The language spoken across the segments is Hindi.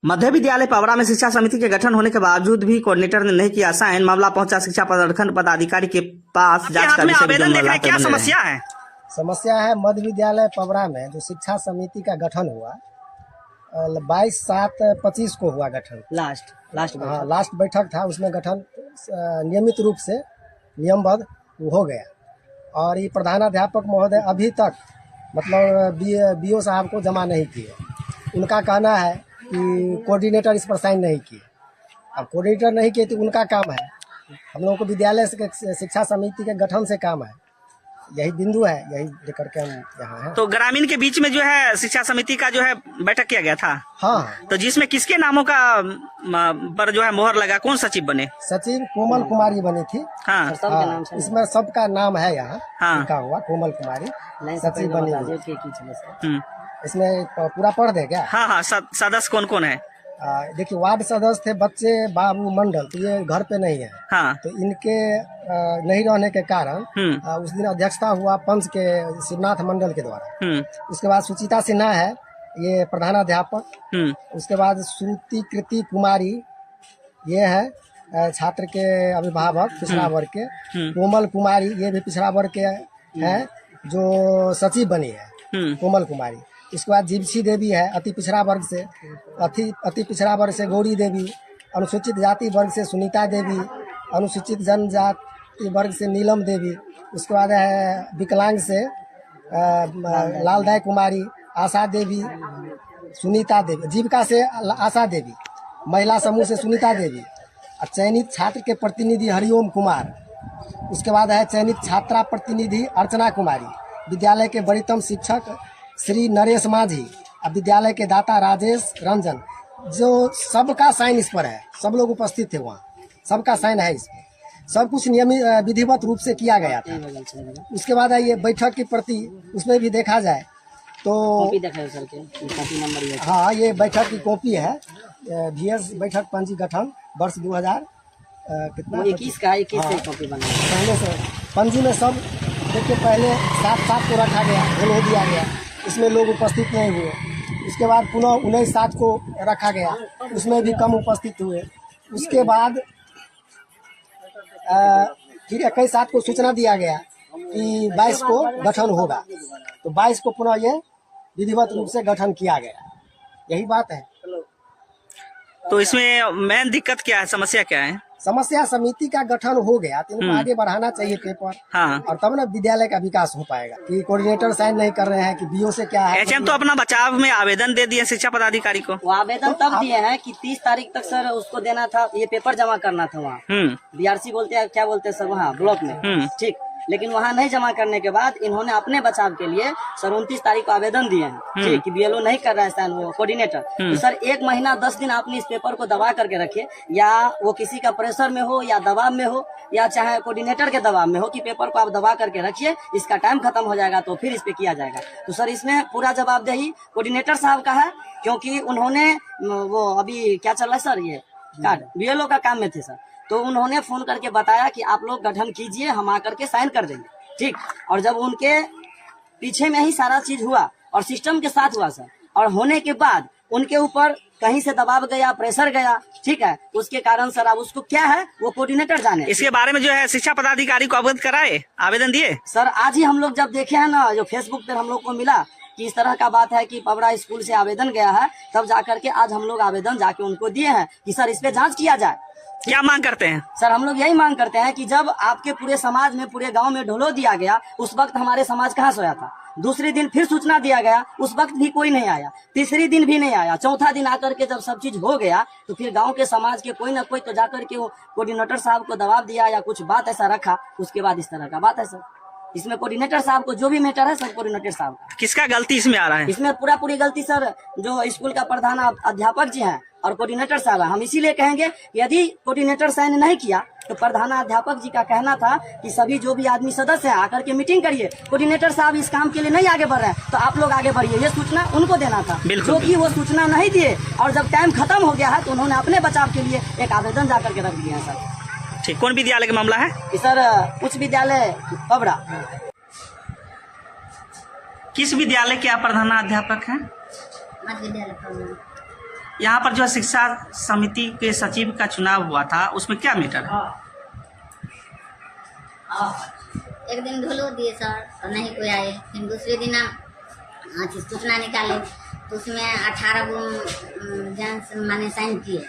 मध्य विद्यालय पवरा में शिक्षा समिति के गठन होने के बावजूद भी कोऑर्डिनेटर ने नहीं किया साइन। मामला पहुंचा शिक्षा प्रखंड पदाधिकारी के पास। जांच का विषय आवेदन देख रहे हैं, क्या समस्या है? समस्या है मध्य विद्यालय पवरा में जो शिक्षा समिति का गठन हुआ 22/7/25 को हुआ गठन। लास्ट बैठक था, उसमें गठन नियमित रूप से नियमबद्ध हो गया। और ये प्रधानाध्यापक महोदय अभी तक मतलब बीओ साहब को जमा नहीं किए। उनका कहना है कि कोऑर्डिनेटर इस पर साइन नहीं किए। अब कोऑर्डिनेटर नहीं किए तो उनका काम है, हम लोगों को विद्यालय शिक्षा समिति के गठन से काम है। यही बिंदु है, यही लेकर के हम यहाँ हैं। तो ग्रामीण के बीच में जो है शिक्षा समिति का जो है बैठक किया गया था। हाँ, तो जिसमें किसके नामों का पर जो है मोहर लगा, कौन सचिव बने? सचिव कोमल कुमारी बनी थी। हाँ, इसमें सबका नाम है यहाँ। हाँ, लिखा हुआ कोमल कुमारी सचिव बनी हुई। इसमें पूरा पढ़ दे क्या? हाँ, सदस्य कौन कौन है? देखिए, वार्ड सदस्य थे बच्चे बाबू मंडल, तो ये घर पे नहीं है। हाँ, तो इनके नहीं रहने के कारण उस दिन अध्यक्षता हुआ पंच के शिवनाथ मंडल के द्वारा। उसके बाद सुचिता सिन्हा है, ये प्रधानाध्यापक। उसके बाद श्रुति कृति कुमारी, ये है छात्र के अभिभावक पिछड़ा वर्ग के। कोमल कुमारी, ये भी पिछड़ा वर्ग के हैं, जो सचिव बनी है कोमल कुमारी। इसके बाद जीवसी देवी है, अति पिछड़ा वर्ग से। अति पिछड़ा वर्ग से गौरी देवी। अनुसूचित जाति वर्ग से सुनीता देवी। अनुसूचित जनजाति वर्ग से नीलम देवी। उसके बाद है विकलांग से लालदाय कुमारी, आशा देवी, सुनीता देवी। जीविका से आशा देवी, महिला समूह से सुनीता देवी। और चयनित छात्र के प्रतिनिधि हरिओम कुमार। उसके बाद है चयनित छात्रा प्रतिनिधि अर्चना कुमारी। विद्यालय के वरिष्ठतम शिक्षक श्री नरेश माझी। अब विद्यालय के दाता राजेश रंजन। जो सबका साइन इस पर है, सब लोग उपस्थित थे वहाँ, सबका साइन है इसमें। सब कुछ नियमित विधिवत रूप से किया गया था। उसके बाद ये बैठक की प्रति, उसमें भी देखा जाए तो हाँ, ये बैठक की कॉपी है। VS बैठक पंजी गठन वर्ष 2000 कितना 21 का कॉपी बना। पहले से पंजी में सब देखिए, पहले 7/7 को रखा गया, हो दिया गया, इसमें लोग उपस्थित नहीं हुए। उसके बाद पुनः 19/7 को रखा गया, उसमें भी कम उपस्थित हुए। उसके बाद फिर 21/7 को सूचना दिया गया कि 22 को गठन होगा, तो 22 को पुनः ये विधिवत रूप से गठन किया गया। यही बात है। तो इसमें मेन दिक्कत क्या है, समस्या क्या है? समस्या समिति का गठन हो गया तो इनको आगे बढ़ाना चाहिए पेपर। हाँ, और तब ना विद्यालय का विकास हो पाएगा। कि कोऑर्डिनेटर साइन नहीं कर रहे हैं, कि बीओ से क्या है। HM तो अपना बचाव में आवेदन दे दिए शिक्षा पदाधिकारी को। वो आवेदन तब दिए हैं कि 30 तारीख तक सर उसको देना था, ये पेपर जमा करना था वहाँ। BRC बोलते हैं, क्या बोलते हैं सर वहाँ ब्लॉक में, ठीक। लेकिन वहाँ नहीं जमा करने के बाद इन्होंने अपने बचाव के लिए सर 29 तारीख को आवेदन दिए हैं, ठीक, कि BLO नहीं कर रहा है साइन वो कोऑर्डिनेटर। तो सर 1 महीना 10 दिन आपने इस पेपर को दबा करके रखिए, या वो किसी का प्रेशर में हो या दबाव में हो, या चाहे कोऑर्डिनेटर के दबाव में हो, कि पेपर को आप दबा करके रखिए, इसका टाइम खत्म हो जाएगा तो फिर इस पे किया जाएगा। तो सर इसमें पूरा जवाबदेही कोऑर्डिनेटर साहब का है, क्योंकि उन्होंने वो अभी क्या चल रहा है सर, ये कार्ड BLO का काम में थे सर, तो उन्होंने फोन करके बताया कि आप लोग गठन कीजिए, हम आकर के साइन कर देंगे, ठीक। और जब उनके पीछे में ही सारा चीज हुआ और सिस्टम के साथ हुआ सर, और होने के बाद उनके ऊपर कहीं से दबाव गया, प्रेशर गया, ठीक है, उसके कारण सर अब उसको क्या है वो कोऑर्डिनेटर जाने। इसके बारे में जो है शिक्षा पदाधिकारी को अवगत कराए, आवेदन दिए सर। आज ही हम लोग जब देखे हैं ना, जो फेसबुक पर हम लोग को मिला कि इस तरह का बात है कि पवरा स्कूल से आवेदन गया है, तब जाकर के आज हम लोग आवेदन जाके उनको दिए हैं कि सर इस पे जांच किया जाए। क्या मांग करते हैं सर? हम लोग यही मांग करते हैं कि जब आपके पूरे समाज में, पूरे गांव में ढोलो दिया गया, उस वक्त हमारे समाज कहाँ सोया था? दूसरे दिन फिर सूचना दिया गया, उस वक्त भी कोई नहीं आया। तीसरी दिन भी नहीं आया। चौथा दिन आकर के जब सब चीज हो गया, तो फिर गांव के समाज के कोई ना कोई तो जाकर के कोऑर्डिनेटर साहब को दबाव दिया या कुछ बात ऐसा रखा, उसके बाद इस तरह का बात है सर। इसमें कोऑर्डिनेटर साहब को जो भी मैटर है सब कोऑर्डिनेटर साहब का। किसका गलती इसमें आ रहा है? इसमें पूरी गलती सर जो स्कूल का प्रधान अध्यापक जी हैं और कोऑर्डिनेटर साहब है। हम इसीलिए कहेंगे यदि कोऑर्डिनेटर साइन नहीं किया तो प्रधानाध्यापक जी का कहना था कि सभी जो भी आदमी सदस्य हैं आकर के मीटिंग करिए, कोऑर्डिनेटर साहब इस काम के लिए नहीं आगे बढ़ रहे हैं तो आप लोग आगे बढ़िए, ये सूचना उनको देना था, जो कि वो सूचना नहीं दिए। और जब टाइम खत्म हो गया है तो उन्होंने अपने बचाव के लिए एक आवेदन जाकर के रख दिया है सर। ठीक, कौन विद्यालय का मामला है? सर उच्च विद्यालय पवरा। किस विद्यालय के आप प्रधानाध्यापक हैं? यहाँ पर जो है शिक्षा समिति के सचिव का चुनाव हुआ था, उसमें क्या मैटर है? एक दिन ढोलो दिए सर और नहीं कोई आए, फिर दूसरे दिन हम सूचना निकाले तो उसमें 18 गो जेंट्स माने साइन किए।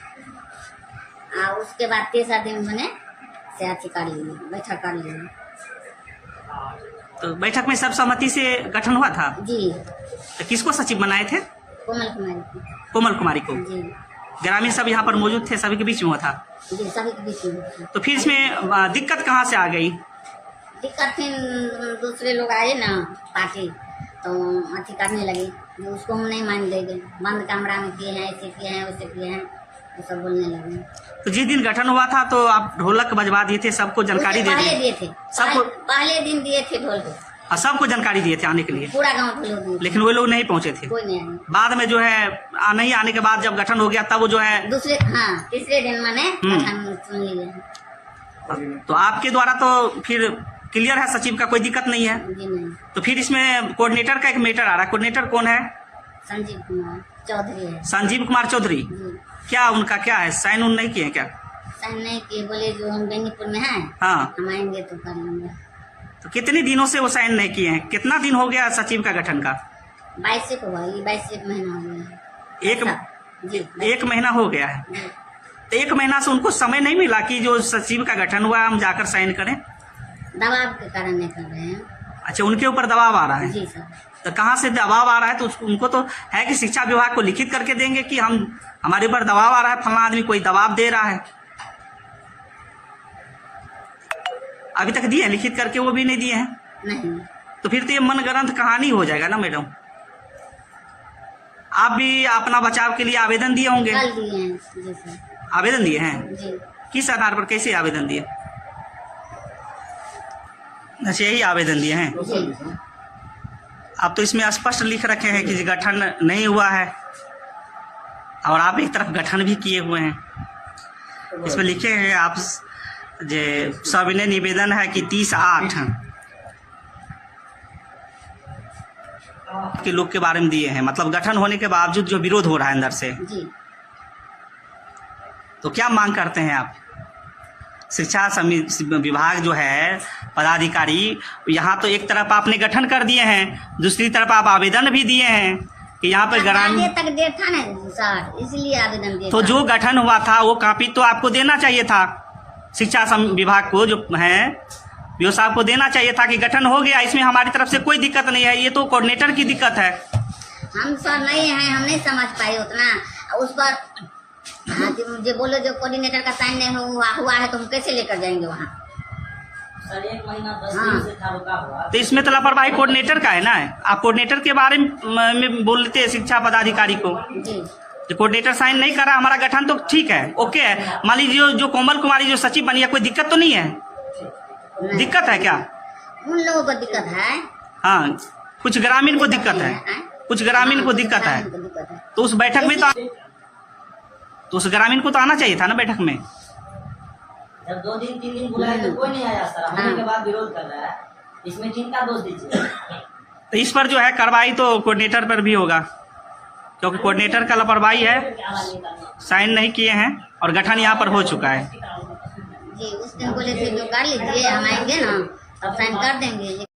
उसके बाद तीसरा दिन मैंने से अथी कर लिए, बैठक कर लिए। तो बैठक में सर्वसम्मति से गठन हुआ था जी। तो किसको सचिव बनाए थे? कोमल कुमारी को। कोमल कुमारी को। जी ग्रामीण सब यहाँ पर मौजूद थे, सभी के बीच में हुआ था। जी, सभी के बीच में। तो फिर इसमें दिक्कत कहाँ से आ गई? दिक्कत फिर दूसरे लोग आए ना पार्टी, तो अथी करने लगे, जो उसको हम नहीं मान देंगे, बंद कमरा में किए हैं, ऐसे किए हैं, वैसे किए हैं, तो सब बोलने लगे। तो जिस दिन गठन हुआ था तो आप ढोलक बजवा दिए थे, सबको जानकारी दे पहले दिए थे, सबको पहले दिन दिए थे ढोल को, और सबको जानकारी दिए थे आने के लिए, पूरा गांव को लोग दिए, लेकिन वो लोग नहीं पहुंचे थे। कोई नहीं आया। बाद में जो है नहीं आने के बाद जब गठन हो गया तब वो जो है दूसरे तीसरे दिन मैंने गठन सुन लिए। तो आपके द्वारा तो फिर क्लियर है, सचिव का कोई दिक्कत नहीं है। जी नहीं। तो फिर इसमें कोऑर्डिनेटर का एक मैटर आ रहा है। कोऑर्डिनेटर कौन है? संजीव कुमार चौधरी है। संजीव कुमार चौधरी। जी। क्या उनका क्या है, साइन उन नहीं किए क्या? साइन नहीं किए, बोले जो हम बेनीपुर में हैं, हाँ, हम आएंगे तो कर लेंगे। तो कितने दिनों से वो साइन नहीं किए हैं? कितना दिन हो गया सचिव का गठन का? 22 को हुआ, ये 22 महीना हो गया। एक महीना हो गया है। जी। तो एक महीना से उनको समय नहीं मिला कि जो सचिव का गठन हुआ हम जाकर साइन करें? दबाव के कारण नहीं कर रहे हैं। अच्छा, उनके ऊपर दबाव आ रहा है। जी सर। तो कहाँ से दबाव आ रहा है? तो उनको तो है कि शिक्षा विभाग को लिखित करके देंगे कि हमारे ऊपर दबाव आ रहा है, फलाना आदमी कोई दबाव दे रहा है। अभी तक दिए हैं लिखित करके? वो भी नहीं दिए हैं। नहीं। तो फिर तो ये मनगढ़ंत कहानी हो जाएगा ना मैडम। आप भी अपना बचाव के लिए आवेदन दिए होंगे? कल दिए हैं। जी सर। आवेदन दिए हैं? जी। किस आधार पर, कैसे आवेदन दिए? अच्छा, यही आवेदन दिए हैं। जी। आप तो इसमें स्पष्ट लिख रखे हैं कि गठन नहीं हुआ है, और आप एक तरफ गठन भी किए हुए हैं। इसमें लिखे हैं आप जे सविनय निवेदन है कि 30/8 के लोग के बारे में दिए हैं, मतलब गठन होने के बावजूद जो विरोध हो रहा है अंदर से। जी। तो क्या मांग करते हैं आप? शिक्षा विभाग जो है पदाधिकारी, यहाँ तो एक तरफ आपने गठन कर दिए हैं, दूसरी तरफ आप आवेदन भी दिए हैं कि यहाँ पर ग्रामीण तक डेट था ना सर, इसलिए आवेदन दिया। तो जो गठन हुआ था वो कॉपी तो आपको देना चाहिए था, शिक्षा विभाग को जो है वो साहब को देना चाहिए था कि गठन हो गया, इसमें हमारी तरफ से कोई दिक्कत नहीं है, ये तो कोऑर्डिनेटर की दिक्कत है। हम सर नहीं हैं, हम नहीं समझ पाए उतना उस पर। जो बोलो जो कोऑर्डिनेटर का साइन नहीं हुआ है तो हम कैसे लेकर जाएंगे वहाँ? सर 1 महीना 10 दिन से था, रुका हुआ। तो इसमें तो लापरवाही कोऑर्डिनेटर का है ना। आप कोऑर्डिनेटर के बारे में बोलते हैं शिक्षा पदाधिकारी को। जी। कोऑर्डिनेटर साइन नहीं कर रहा, हमारा गठन तो ठीक है, ओके है। मान लीजिए जो कोमल कुमारी जो सचिव बनी है, कोई दिक्कत तो नहीं है? दिक्कत है क्या? उन लोगों को दिक्कत है। हाँ, कुछ ग्रामीण को दिक्कत है, कुछ ग्रामीण को दिक्कत है। तो उस बैठक में तो उस ग्रामीण को तो आना चाहिए था ना बैठक में। जब 2 दिन 3 दिन बुलाए तो कोई नहीं आया सर, आने के बाद विरोध कर रहा है, इसमें किनका दोष दीजिए? तो इस पर जो है कार्रवाई तो कोऑर्डिनेटर पर भी होगा, क्योंकि कोऑर्डिनेटर का लापरवाही है, साइन नहीं किए हैं और गठन यहाँ पर हो चुका है। जी, उस दिन बोले थे जो कर लीजिए, हम आएंगे ना तब साइन कर देंगे।